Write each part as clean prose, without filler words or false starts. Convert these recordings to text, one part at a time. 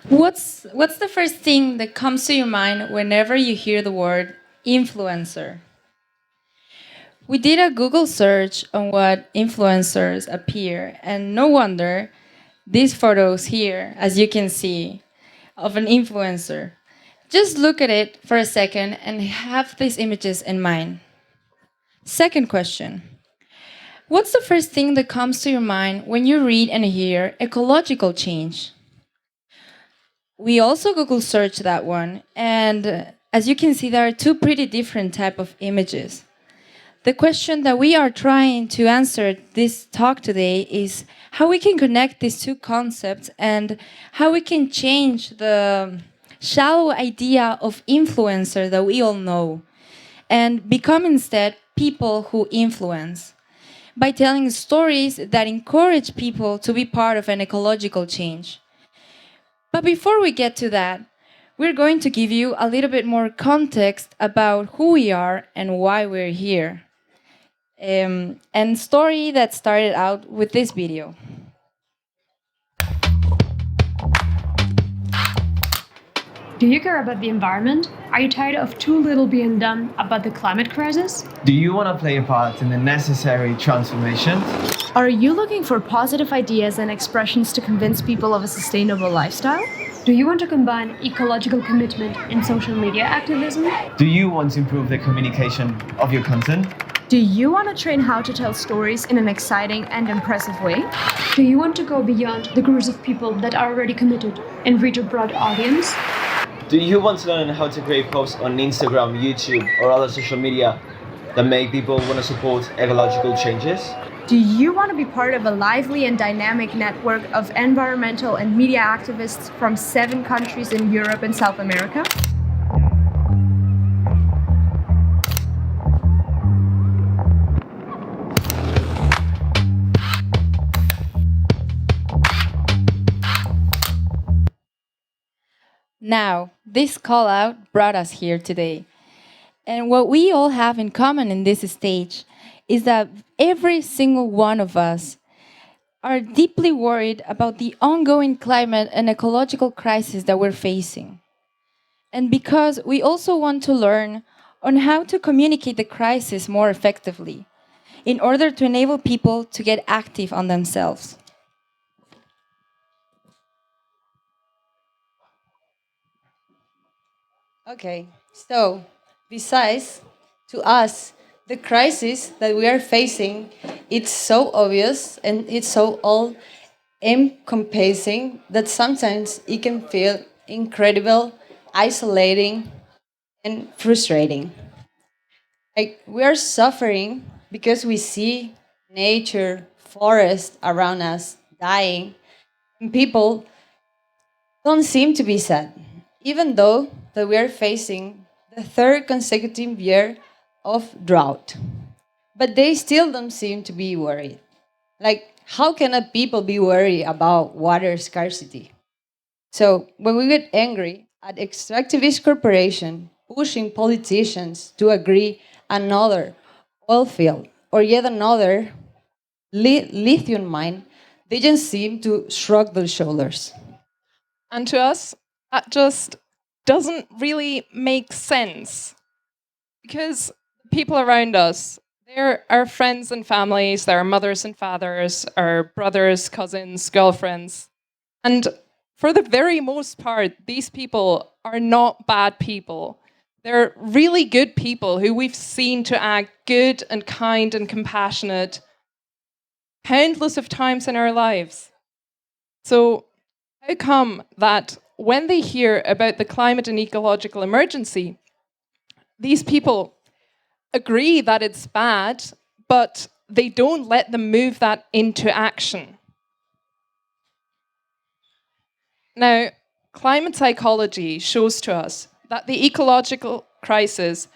What's the first thing that comes to your mind whenever you hear the word influencer? We did a Google search on what influencers appear, and no wonder these photos here, as you can see, of an influencer. Just look at it for a second and have these images in mind. Second question. What's the first thing that comes to your mind when you read and hear ecological change? We also Google search that one, and as you can see, there are two pretty different type of images. The question that we are trying to answer this talk today is how we can connect these two concepts and how we can change the shallow idea of influencer that we all know and become instead people who influence by telling stories that encourage people to be part of an ecological change. But before we get to that, we're going to give you a little bit more context about who we are and why we're here. And story that started out with this video. Do you care about the environment? Are you tired of too little being done about the climate crisis? Do you want to play a part in the necessary transformation? Are you looking for positive ideas and expressions to convince people of a sustainable lifestyle? Do you want to combine ecological commitment and social media activism? Do you want to improve the communication of your content? Do you want to train how to tell stories in an exciting and impressive way? Do you want to go beyond the groups of people that are already committed and reach a broad audience? Do you want to learn how to create posts on Instagram, YouTube, or other social media that make people want to support ecological changes? Do you want to be part of a lively and dynamic network of environmental and media activists from 7 countries in Europe and South America? Now, this call out brought us here today. And what we all have in common in this stage is that every single one of us are deeply worried about the ongoing climate and ecological crisis that we're facing. And because we also want to learn on how to communicate the crisis more effectively in order to enable people to get active on themselves. Okay, so besides to us, the crisis that we are facing, it's so obvious and it's so all encompassing that sometimes it can feel incredible, isolating, and frustrating. Like we are suffering because we see nature, forest around us dying, and people don't seem to be sad, even though that we are facing the third consecutive year of drought. But they still don't seem to be worried. Like, how can a people be worried about water scarcity? So when we get angry at extractivist corporation pushing politicians to agree another oil field or yet another lithium mine, they just seem to shrug their shoulders. And to us, that just doesn't really make sense because people around us, they're our friends and families, they're our mothers and fathers, our brothers, cousins, girlfriends. And for the very most part, these people are not bad people. They're really good people who we've seen to act good and kind and compassionate countless of times in our lives. So how come that when they hear about the climate and ecological emergency, these people agree that it's bad, but they don't let them move that into action? Now, climate psychology shows to us that the ecological crisis,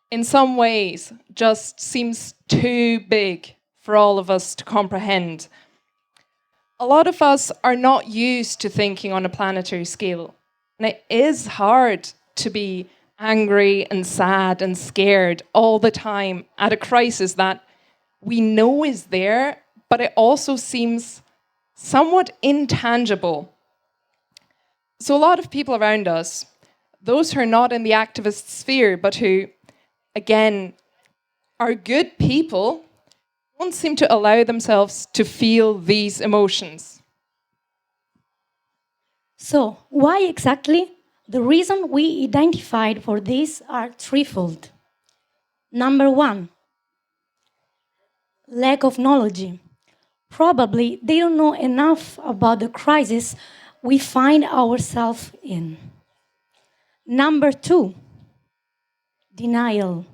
in some ways, just seems too big for all of us to comprehend. A lot of us are not used to thinking on a planetary scale, and it is hard to be angry and sad and scared all the time at a crisis that we know is there, but it also seems somewhat intangible. So a lot of people around us, those who are not in the activist sphere, but who, again, are good people, don't seem to allow themselves to feel these emotions. So, why exactly? The reason we identified for this are threefold. Number one, lack of knowledge. Probably they don't know enough about the crisis we find ourselves in. Number two, denial.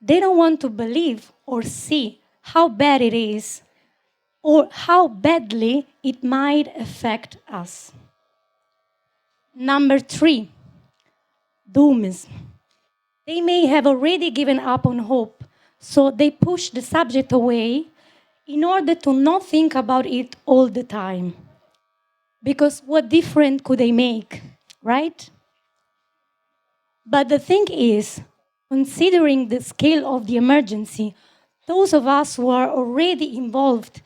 They don't want to believe or see how bad it is or how badly it might affect us. Number three, doomism. They may have already given up on hope, so they push the subject away in order to not think about it all the time. Because what difference could they make, right? But the thing is, considering the scale of the emergency, those of us who are already involved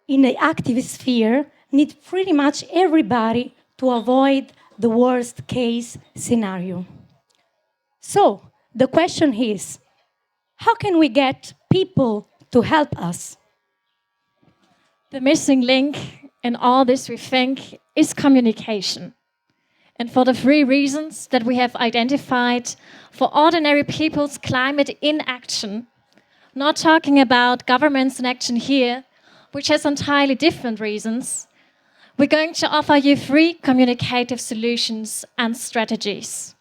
in the activist sphere need pretty much everybody to avoid the worst case scenario. So, the question is, how can we get people to help us? The missing link in all this, we think, is communication. And for the three reasons that we have identified for ordinary people's climate inaction, not talking about governments in action here, which has entirely different reasons, we're going to offer you 3 communicative solutions and strategies.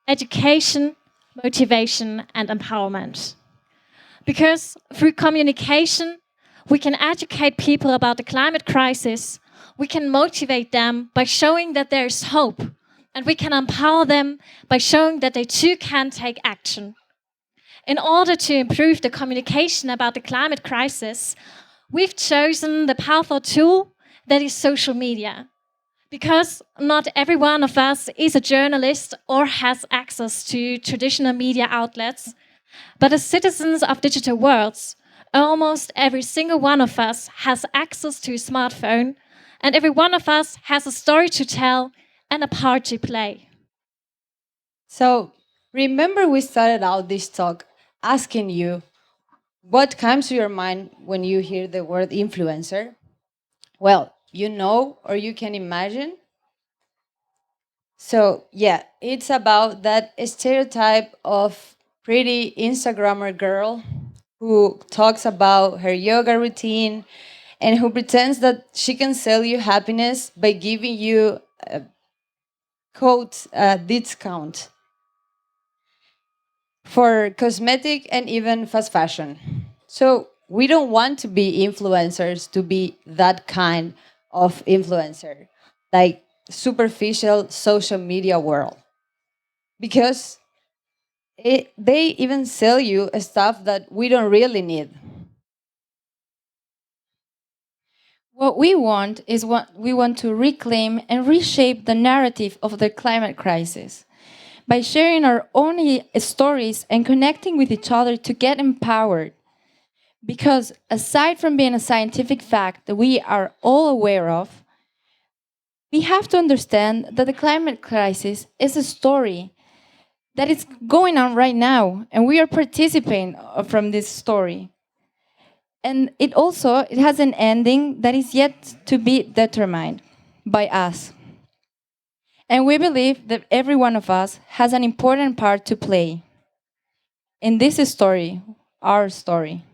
Education, motivation, and empowerment. Because through communication, we can educate people about the climate crisis, we can motivate them by showing that there is hope, and we can empower them by showing that they too can take action. In order to improve the communication about the climate crisis, we've chosen the powerful tool that is social media. Because not every one of us is a journalist or has access to traditional media outlets, but as citizens of digital worlds, almost every single one of us has access to a smartphone, and every one of us has a story to tell and a part to play. So, remember we started out this talk asking you what comes to your mind when you hear the word influencer? Well, you know or you can imagine. So, yeah, it's about that stereotype of pretty Instagrammer girl who talks about her yoga routine and who pretends that she can sell you happiness by giving you a code discount for cosmetic and even fast fashion. So we don't want to be influencers to be that kind of influencer, like superficial social media world. Because they even sell you stuff that we don't really need. What we want is we want to reclaim and reshape the narrative of the climate crisis by sharing our own stories and connecting with each other to get empowered. Because aside from being a scientific fact that we are all aware of, we have to understand that the climate crisis is a story that is going on right now, and we are participating from this story. And it has an ending that is yet to be determined by us. And we believe that every one of us has an important part to play in this story, our story.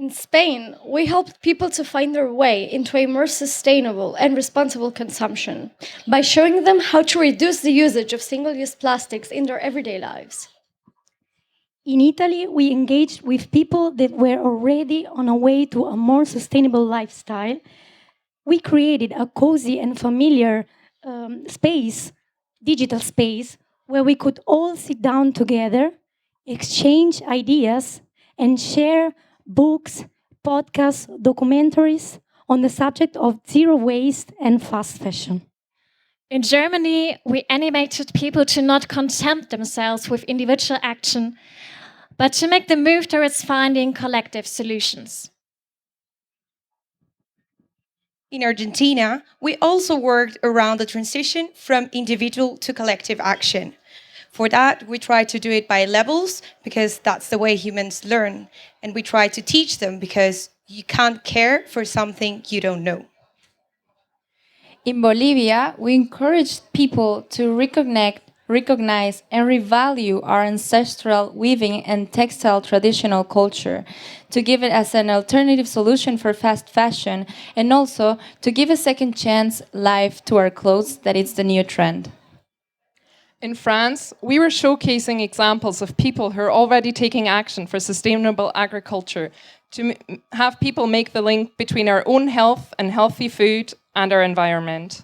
In Spain, we helped people to find their way into a more sustainable and responsible consumption by showing them how to reduce the usage of single-use plastics in their everyday lives. In Italy, we engaged with people that were already on a way to a more sustainable lifestyle. We created a cozy and familiar space, digital space, where we could all sit down together, exchange ideas, and share books, podcasts, documentaries on the subject of zero waste and fast fashion. In Germany, we animated people to not content themselves with individual action, but to make the move towards finding collective solutions. In Argentina, we also worked around the transition from individual to collective action. For that, we try to do it by levels, because that's the way humans learn. And we try to teach them, because you can't care for something you don't know. In Bolivia, we encouraged people to recognize and revalue our ancestral weaving and textile traditional culture, to give it as an alternative solution for fast fashion, and also to give a second chance life to our clothes that it's the new trend. In France, we were showcasing examples of people who are already taking action for sustainable agriculture to have people make the link between our own health and healthy food and our environment.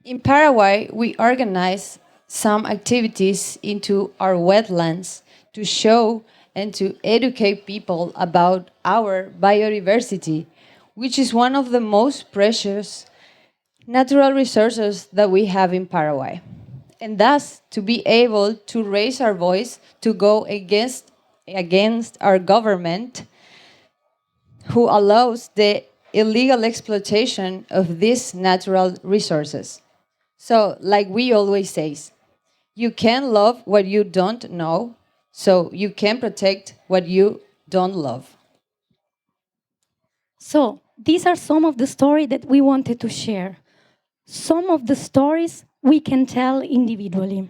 In Paraguay, we organized some activities into our wetlands to show and to educate people about our biodiversity, which is one of the most precious natural resources that we have in Paraguay. And thus, to be able to raise our voice to go against our government, who allows the illegal exploitation of these natural resources. So, like we always say, you can love what you don't know, so you can protect what you don't love. So, these are some of the stories that we wanted to share. Some of the stories we can tell individually,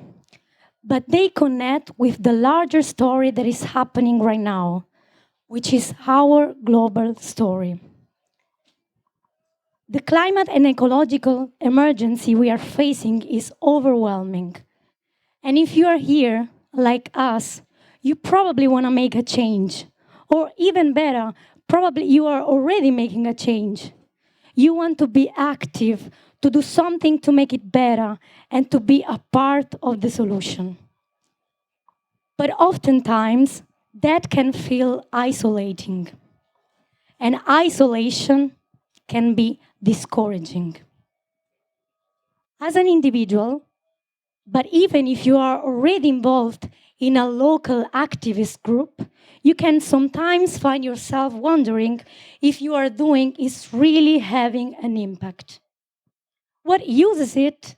but they connect with the larger story that is happening right now, which is our global story. The climate and ecological emergency we are facing is overwhelming. And if you are here, like us, you probably want to make a change. Or even better, probably you are already making a change. You want to be active, to do something to make it better, and to be a part of the solution. But oftentimes, that can feel isolating. And isolation can be discouraging. As an individual, but even if you are already involved in a local activist group, you can sometimes find yourself wondering if you are doing is really having an impact. What use is it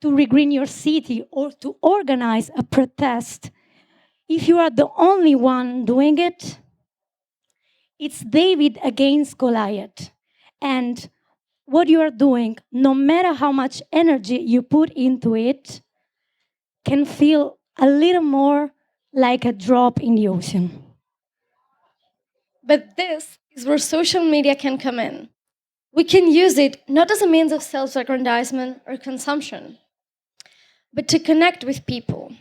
to regreen your city or to organize a protest if you are the only one doing it? It's David against Goliath. And what you are doing, no matter how much energy you put into it, can feel a little more like a drop in the ocean. But this is where social media can come in. We can use it not as a means of self-aggrandizement or consumption, but to connect with people.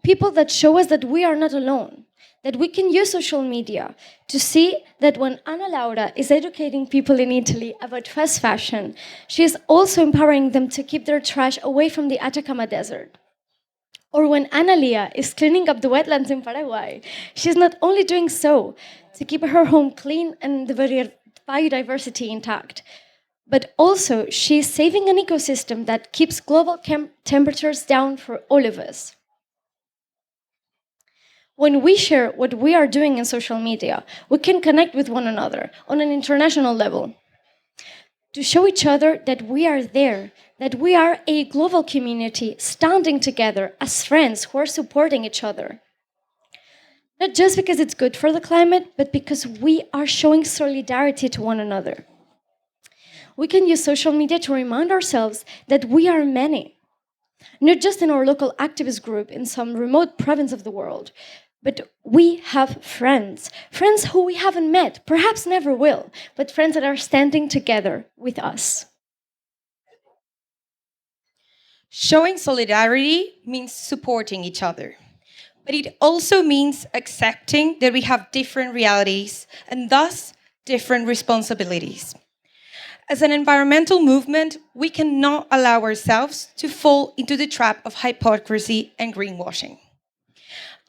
People that show us that we are not alone, that we can use social media to see that when Annalaura is educating people in Italy about fast fashion, she is also empowering them to keep their trash away from the Atacama Desert. Or when Analia is cleaning up the wetlands in Paraguay, she's not only doing so to keep her home clean and the biodiversity intact, but also she's saving an ecosystem that keeps global temperatures down for all of us. When we share what we are doing in social media, we can connect with one another on an international level to show each other that we are there, that we are a global community standing together as friends who are supporting each other. Not just because it's good for the climate, but because we are showing solidarity to one another. We can use social media to remind ourselves that we are many, not just in our local activist group in some remote province of the world, But we have friends, friends who we haven't met, perhaps never will, but friends that are standing together with us. Showing solidarity means supporting each other. But it also means accepting that we have different realities and thus different responsibilities. As an environmental movement, we cannot allow ourselves to fall into the trap of hypocrisy and greenwashing.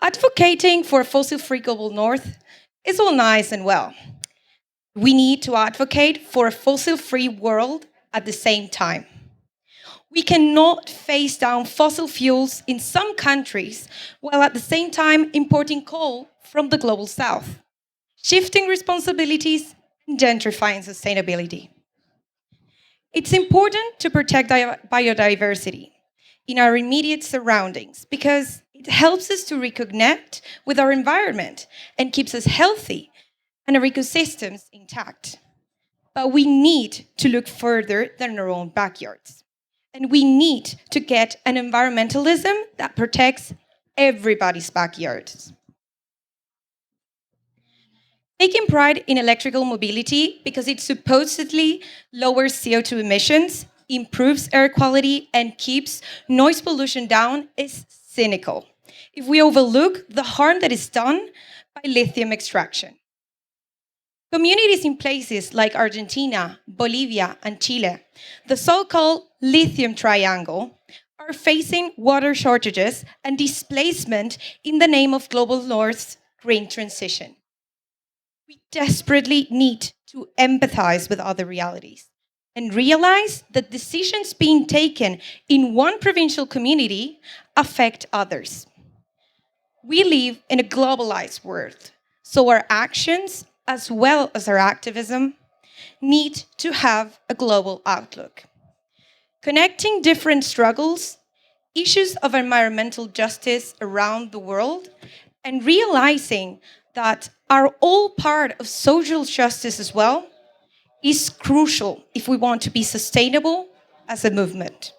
Advocating for a fossil-free global north is all nice and well. We need to advocate for a fossil-free world at the same time. We cannot phase down fossil fuels in some countries while at the same time importing coal from the global south, shifting responsibilities and gentrifying sustainability. It's important to protect biodiversity in our immediate surroundings because it helps us to reconnect with our environment and keeps us healthy and our ecosystems intact. But we need to look further than our own backyards. And we need to get an environmentalism that protects everybody's backyards. Taking pride in electrical mobility because it supposedly lowers CO2 emissions, improves air quality, and keeps noise pollution down is cynical if we overlook the harm that is done by lithium extraction. Communities in places like Argentina, Bolivia, and Chile, the so-called lithium triangle, are facing water shortages and displacement in the name of Global North's green transition. We desperately need to empathize with other realities and realize that decisions being taken in one provincial community affect others. We live in a globalized world, so our actions as well as our activism, need to have a global outlook. Connecting different struggles, issues of environmental justice around the world, and realizing that are all part of social justice as well, is crucial if we want to be sustainable as a movement.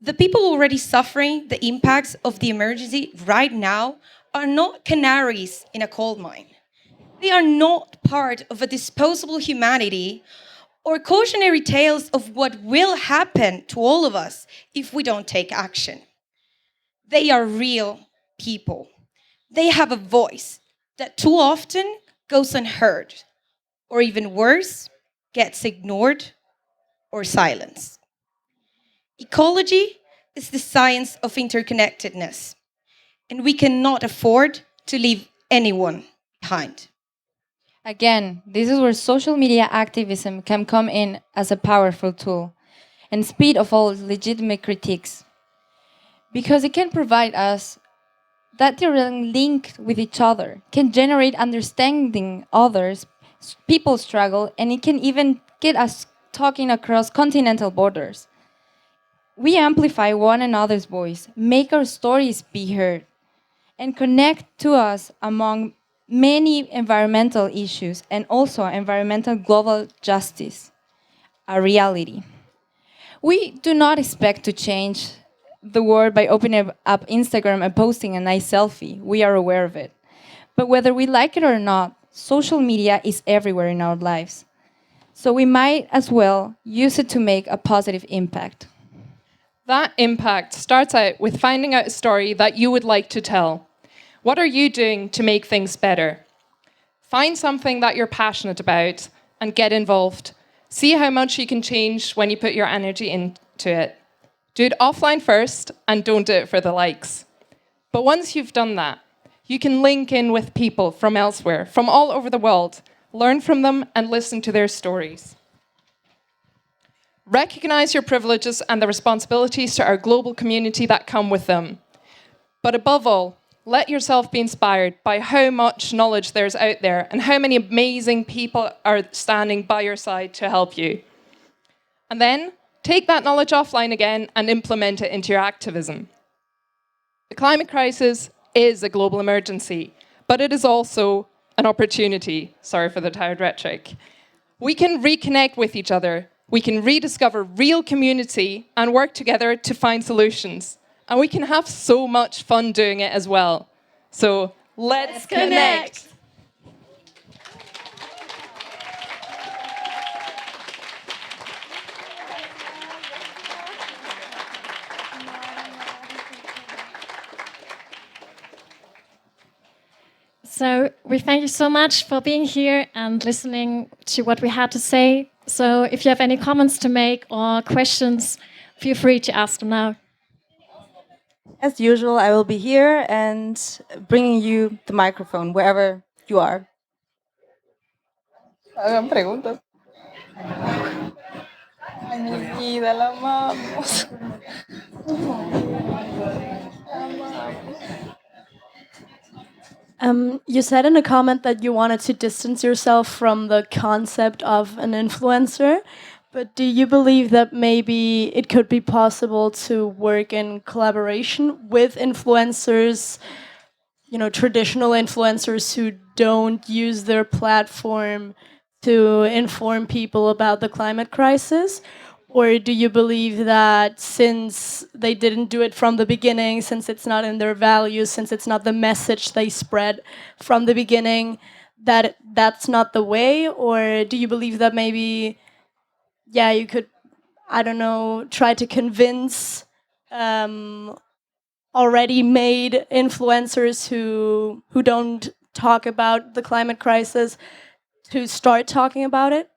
The people already suffering the impacts of the emergency right now are not canaries in a coal mine. They are not part of a disposable humanity or cautionary tales of what will happen to all of us if we don't take action. They are real people. They have a voice that too often goes unheard, or even worse, gets ignored or silenced. Ecology is the science of interconnectedness, and we cannot afford to leave anyone behind. Again, this is where social media activism can come in as a powerful tool and speed of all legitimate critiques. Because it can provide us that direct link with each other, can generate understanding others, people's struggle, and it can even get us talking across continental borders. We amplify one another's voice, make our stories be heard, and connect to us among many environmental issues and also environmental global justice, a reality. We do not expect to change the world by opening up Instagram and posting a nice selfie. We are aware of it. But whether we like it or not, social media is everywhere in our lives. So we might as well use it to make a positive impact. That impact starts out with finding out a story that you would like to tell. What are you doing to make things better? Find something that you're passionate about and get involved. See how much you can change when you put your energy into it. Do it offline first and don't do it for the likes. But once you've done that, you can link in with people from elsewhere, from all over the world, learn from them and listen to their stories. Recognize your privileges and the responsibilities to our global community that come with them. But above all, let yourself be inspired by how much knowledge there's out there and how many amazing people are standing by your side to help you. And then take that knowledge offline again and implement it into your activism. The climate crisis is a global emergency, but it is also an opportunity. Sorry for the tired rhetoric. We can reconnect with each other. We can rediscover real community and work together to find solutions. And we can have so much fun doing it as well. So let's connect. So we thank you so much for being here and listening to what we had to say. So if you have any comments to make or questions, feel free to ask them now. As usual, I will be here and bringing you the microphone wherever you are. Hagan preguntas. Mi vida, la amamos. You said in a comment that you wanted to distance yourself from the concept of an influencer, but do you believe that maybe it could be possible to work in collaboration with influencers, you know, traditional influencers who don't use their platform to inform people about the climate crisis? Or do you believe that since they didn't do it from the beginning, since it's not in their values, since it's not the message they spread from the beginning, that that's not the way? Or do you believe that maybe, yeah, you could, I don't know, try to convince already made influencers who don't talk about the climate crisis to start talking about it?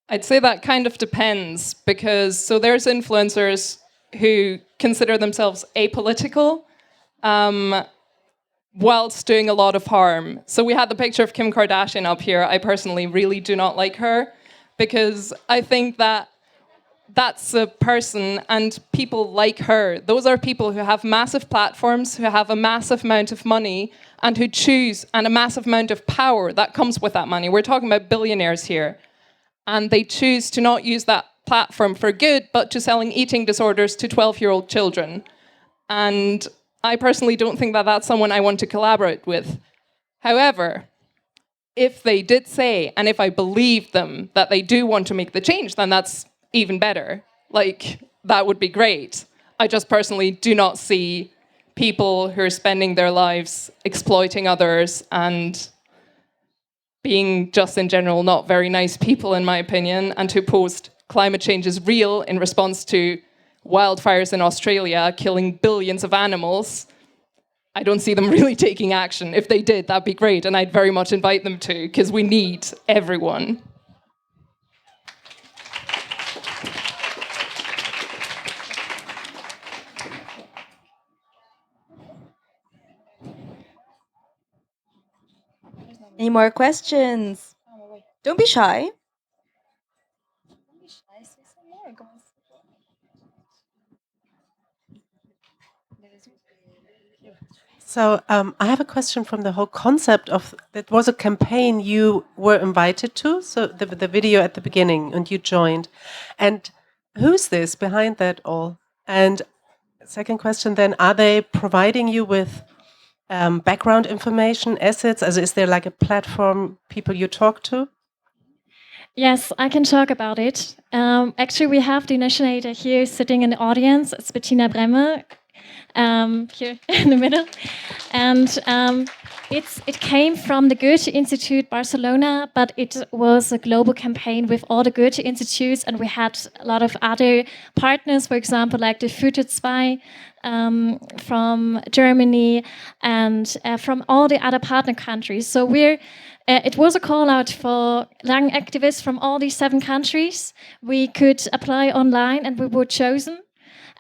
I'd say that kind of depends, because so there's influencers who consider themselves apolitical whilst doing a lot of harm. So we had the picture of Kim Kardashian up here. I personally really do not like her, because I think that that's a person, and people like her, those are people who have massive platforms, who have a massive amount of money, and who choose, and a massive amount of power that comes with that money. We're talking about billionaires here. And they choose to not use that platform for good, but to selling eating disorders to 12-year-old children. And I personally don't think that that's someone I want to collaborate with. However, if they did say, and if I believe them, that they do want to make the change, then that's even better. Like, that would be great. I just personally do not see people who are spending their lives exploiting others and being just in general not very nice people, in my opinion, and who post climate change is real in response to wildfires in Australia killing billions of animals. I don't see them really taking action. If they did, that'd be great, and I'd very much invite them to, because we need everyone. Any more questions? Don't be shy. So I have a question from the whole concept of, that was a campaign you were invited to, so the video at the beginning, and you joined. And who's this behind that all? And second question then, are they providing you with background information, assets? As is there like a platform people you talk to? Yes, I can talk about it. Actually, we have the initiator here sitting in the audience. It's Bettina Bremme, here in the middle. And it came from the Goethe Institute Barcelona, but it was a global campaign with all the Goethe Institutes, and we had a lot of other partners, for example, like the Future 2 from Germany and from all the other partner countries. So it was a call out for young activists from all these 7 countries. We could apply online and we were chosen.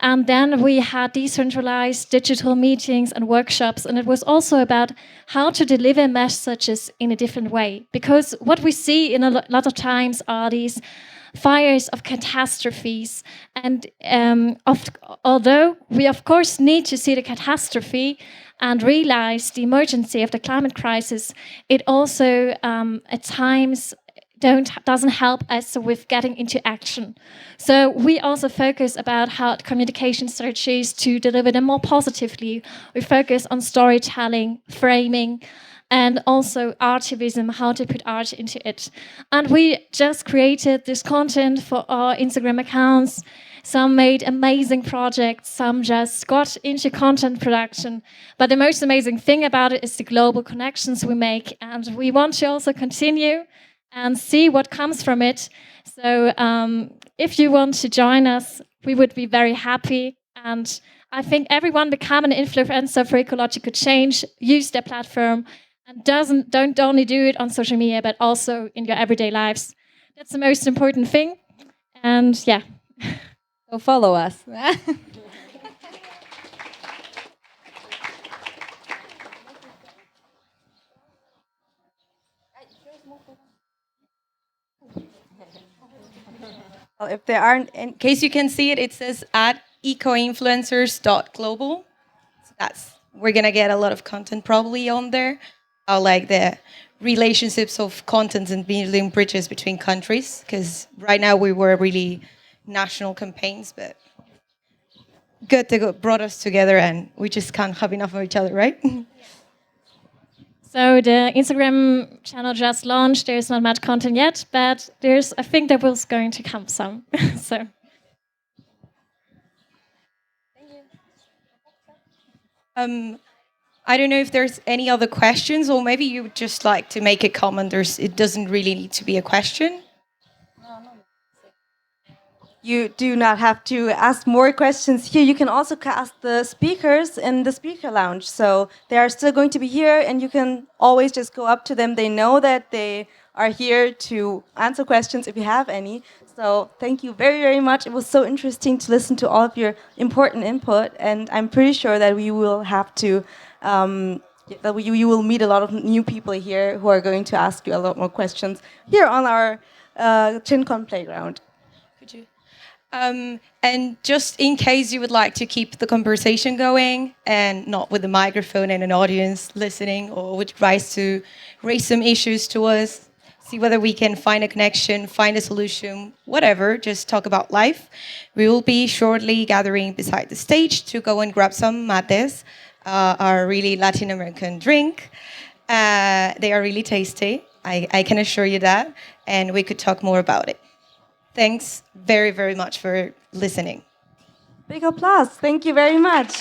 And then we had decentralized digital meetings and workshops. And it was also about how to deliver messages in a different way. Because what we see in a lot of times are these fires of catastrophes. And although we, of course, need to see the catastrophe and realize the emergency of the climate crisis, it also, at times, doesn't help us with getting into action. So we also focus about how communication strategies to deliver them more positively. We focus on storytelling, framing, and also artivism, how to put art into it. And we just created this content for our Instagram accounts Some made amazing projects. Some just got into content production. But the most amazing thing about it is the global connections we make. And we want to also continue and see what comes from it. So if you want to join us, we would be very happy. And I think everyone become an influencer for ecological change, use their platform, and don't only do it on social media, but also in your everyday lives. That's the most important thing. And yeah. So follow us. Well, if there aren't, in case you can see it, it says at ecoinfluencers.global. So we're gonna get a lot of content probably on there. Like the relationships of content and building bridges between countries, because right now we were really national campaigns, but good to brought us together, and we just can't have enough of each other, right? So the Instagram channel just launched. There's not much content yet, but I think there was going to come some. So. I don't know if there's any other questions, or maybe you would just like to make a comment. It doesn't really need to be a question. You do not have to ask more questions here. You can also ask the speakers in the speaker lounge. So they are still going to be here, and you can always just go up to them. They know that they are here to answer questions if you have any. So thank you very, very much. It was so interesting to listen to all of your important input, and I'm pretty sure that we will have to, you will meet a lot of new people here who are going to ask you a lot more questions here on our TINCON playground. Could you? And just in case you would like to keep the conversation going and not with the microphone and an audience listening, or would rise some issues to us, see whether we can find a connection, find a solution, whatever, just talk about life. We will be shortly gathering beside the stage to go and grab some mates, our really Latin American drink. They are really tasty, I can assure you that, and we could talk more about it. Thanks very, very much for listening. Big applause. Thank you very much.